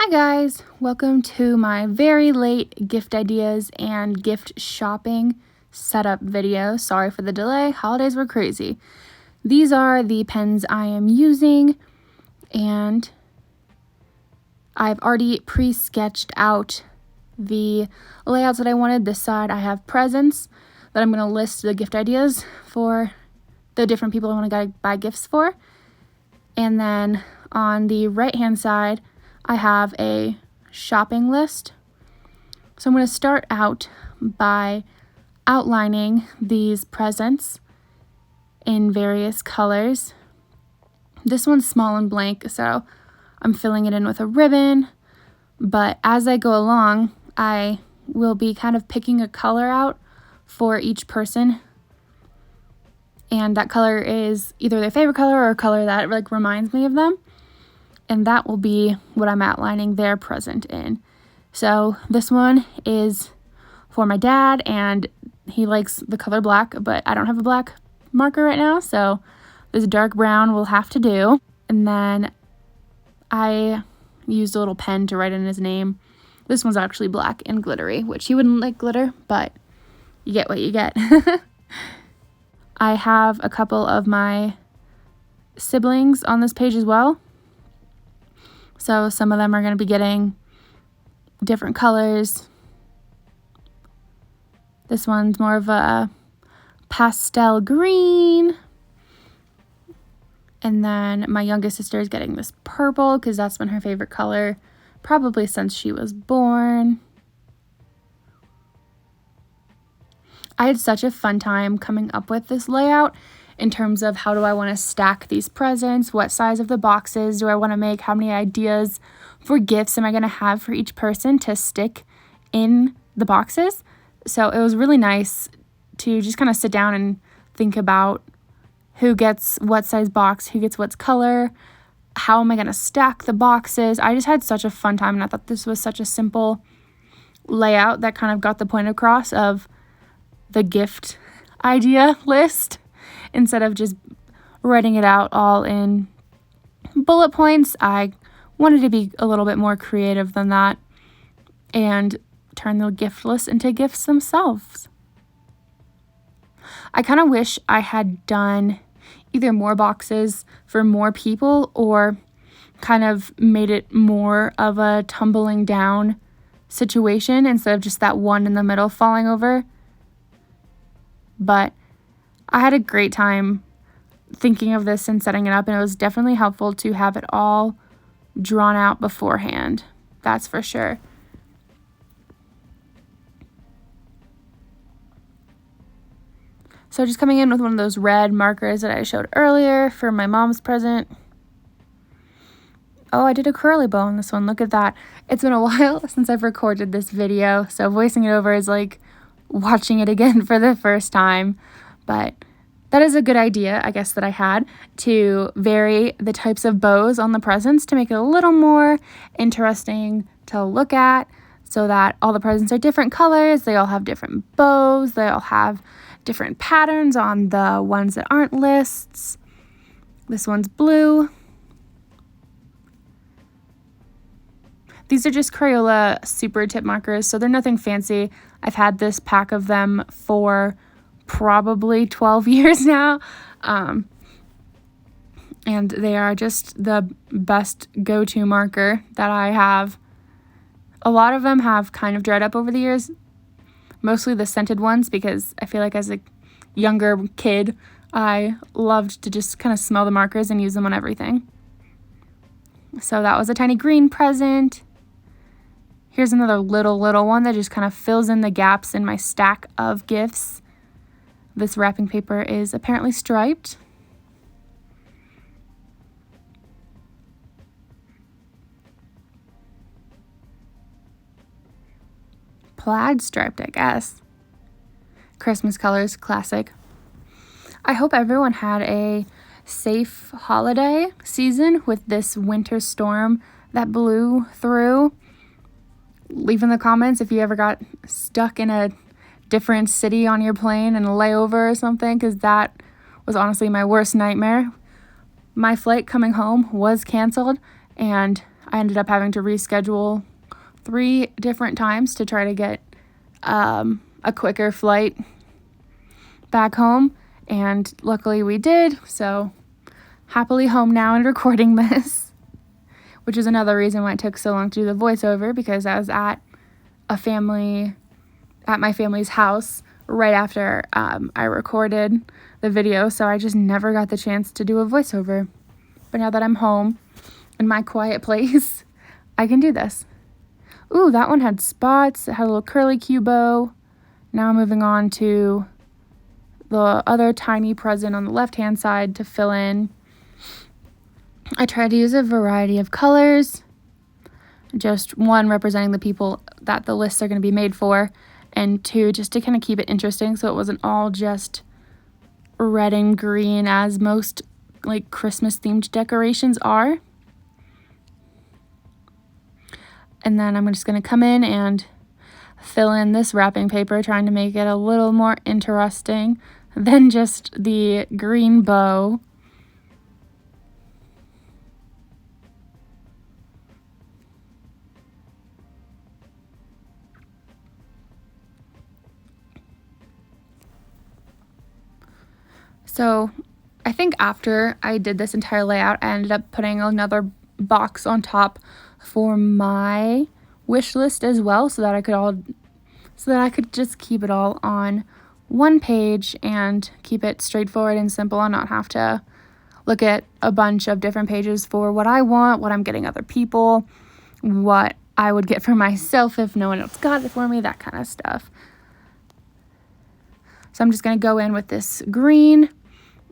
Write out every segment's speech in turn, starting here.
Hi guys, welcome to my very late gift ideas and gift shopping setup video. Sorry for the delay, holidays were crazy. These are the pens I am using and I've already pre-sketched out the layouts that I wanted. This side I have presents that I'm going to list the gift ideas for the different people I want to buy gifts for. And then on the right hand side I have a shopping list. So I'm going to start out by outlining these presents in various colors. This one's small and blank, so I'm filling it in with a ribbon, but as I go along, I will be kind of picking a color out for each person, and that color is either their favorite color or a color that reminds me of them. And that will be what I'm outlining their present in. So this one is for my dad, and he likes the color black, but I don't have a black marker right now, so this dark brown will have to do. And then I used a little pen to write in his name. This one's actually black and glittery, which he wouldn't like glitter, but you get what you get. I have a couple of my siblings on this page as well. So some of them are going to be getting different colors. This one's more of a pastel green. And then my youngest sister is getting this purple because that's been her favorite color, probably since she was born. I had such a fun time coming up with this layout in terms of how do I want to stack these presents, what size of the boxes do I want to make, how many ideas for gifts am I going to have for each person to stick in the boxes. So it was really nice to just kind of sit down and think about who gets what size box, who gets what color, how am I going to stack the boxes. I just had such a fun time, and I thought this was such a simple layout that kind of got the point across of the gift idea list. Instead of just writing it out all in bullet points, I wanted to be a little bit more creative than that and turn the gift list into gifts themselves. I kind of wish I had done either more boxes for more people or kind of made it more of a tumbling down situation instead of just that one in the middle falling over. But I had a great time thinking of this and setting it up, and it was definitely helpful to have it all drawn out beforehand. That's for sure. So just coming in with one of those red markers that I showed earlier for my mom's present. Oh, I did a curly bow on this one. Look at that. It's been a while since I've recorded this video, so voicing it over is like watching it again for the first time. But that is a good idea, I guess, that I had to vary the types of bows on the presents to make it a little more interesting to look at so that all the presents are different colors, they all have different bows, they all have different patterns on the ones that aren't lists. This one's blue. These are just Crayola super tip markers, so they're nothing fancy. I've had this pack of them for probably 12 years now, and they are just the best go-to marker that I have. A lot of them have kind of dried up over the years, mostly the scented ones, because I feel like as a younger kid I loved to just kind of smell the markers and use them on everything. So that was a tiny green present. Here's another little one that just kind of fills in the gaps in my stack of gifts. This wrapping paper is apparently striped. Plaid striped, I guess. Christmas colors, classic. I hope everyone had a safe holiday season with this winter storm that blew through. Leave in the comments if you ever got stuck in a different city on your plane and a layover or something, because that was honestly my worst nightmare. My flight coming home was canceled, and I ended up having to reschedule 3 different times to try to get a quicker flight back home, and luckily we did, so happily home now and recording this, which is another reason why it took so long to do the voiceover, because I was at my family's house right after I recorded the video, so I just never got the chance to do a voiceover. But now that I'm home in my quiet place, I can do this. Ooh, that one had spots. It had a little curly Q bow. Now I'm moving on to the other tiny present on the left-hand side to fill in. I tried to use a variety of colors, just 1 representing the people that the lists are going to be made for, and 2 just to kind of keep it interesting so it wasn't all just red and green as most like Christmas themed decorations are. And then I'm just going to come in and fill in this wrapping paper, trying to make it a little more interesting than just the green bow. So I think after I did this entire layout, I ended up putting another box on top for my wish list as well, so that I could just keep it all on one page and keep it straightforward and simple and not have to look at a bunch of different pages for what I want, what I'm getting other people, what I would get for myself if no one else got it for me, that kind of stuff. So I'm just going to go in with this green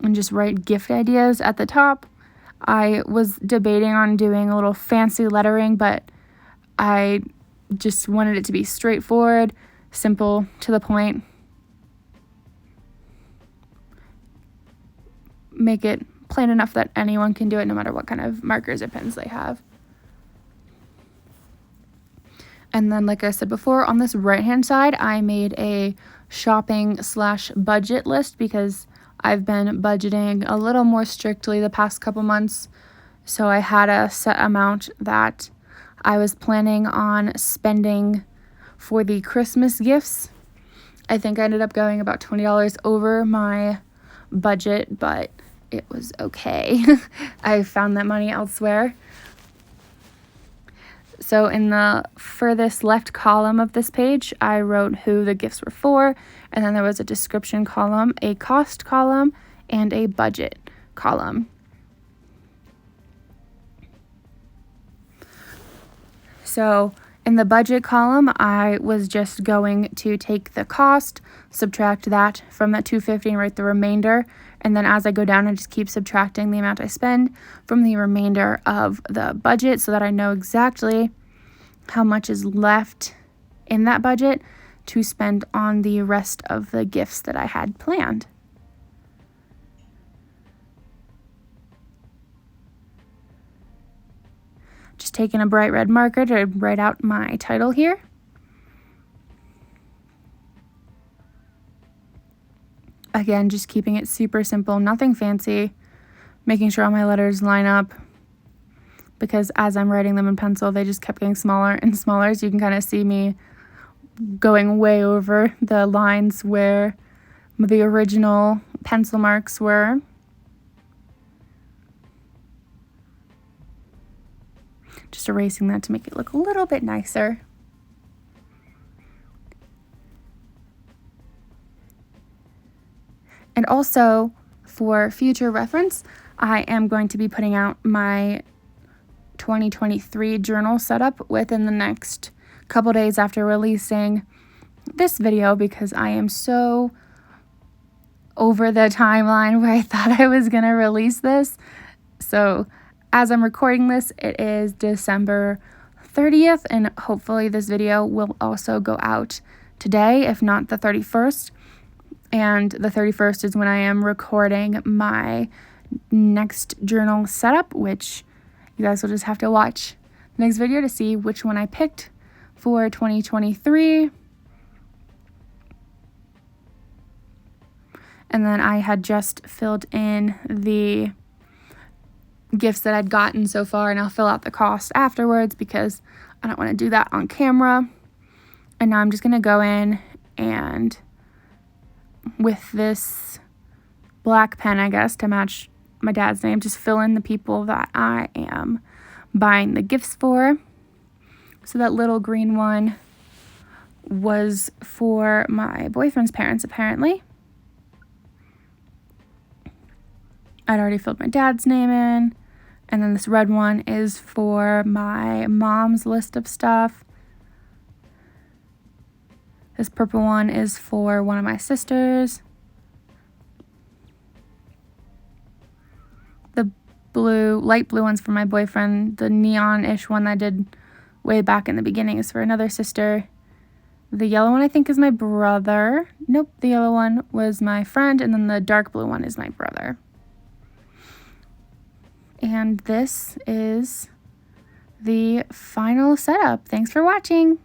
and just write gift ideas at the top. I was debating on doing a little fancy lettering, but I just wanted it to be straightforward, simple, to the point. Make it plain enough that anyone can do it no matter what kind of markers or pens they have. And then, like I said before, on this right-hand side, I made a shopping/budget list because I've been budgeting a little more strictly the past couple months. So I had a set amount that I was planning on spending for the Christmas gifts. I think I ended up going about $20 over my budget, but it was okay. I found that money elsewhere. So in the furthest left column of this page, I wrote who the gifts were for, and then there was a description column, a cost column, and a budget column. So in the budget column, I was just going to take the cost, subtract that from that $250 and write the remainder. And then as I go down, I just keep subtracting the amount I spend from the remainder of the budget so that I know exactly how much is left in that budget to spend on the rest of the gifts that I had planned. Just taking a bright red marker to write out my title here. Again, just keeping it super simple, nothing fancy, making sure all my letters line up, because as I'm writing them in pencil, they just kept getting smaller and smaller, so you can kind of see me going way over the lines where the original pencil marks were. Just erasing that to make it look a little bit nicer. And also, for future reference, I am going to be putting out my 2023 journal setup within the next couple days after releasing this video, because I am so over the timeline where I thought I was going to release this. So as I'm recording this, it is December 30th, and hopefully this video will also go out today, if not the 31st. And the 31st is when I am recording my next journal setup, which you guys will just have to watch the next video to see which one I picked for 2023. And then I had just filled in the gifts that I'd gotten so far, and I'll fill out the cost afterwards because I don't want to do that on camera. And now I'm just going to go in and with this black pen, I guess, to match my dad's name, just fill in the people that I am buying the gifts for. So that little green one was for my boyfriend's parents, apparently. I'd already filled my dad's name in. And then this red one is for my mom's list of stuff. This purple one is for one of my sisters. The light blue one's for my boyfriend. The neon-ish one I did way back in the beginning is for another sister. The yellow one I think is my brother. Nope, the yellow one was my friend, and then the dark blue one is my brother. And this is the final setup. Thanks for watching.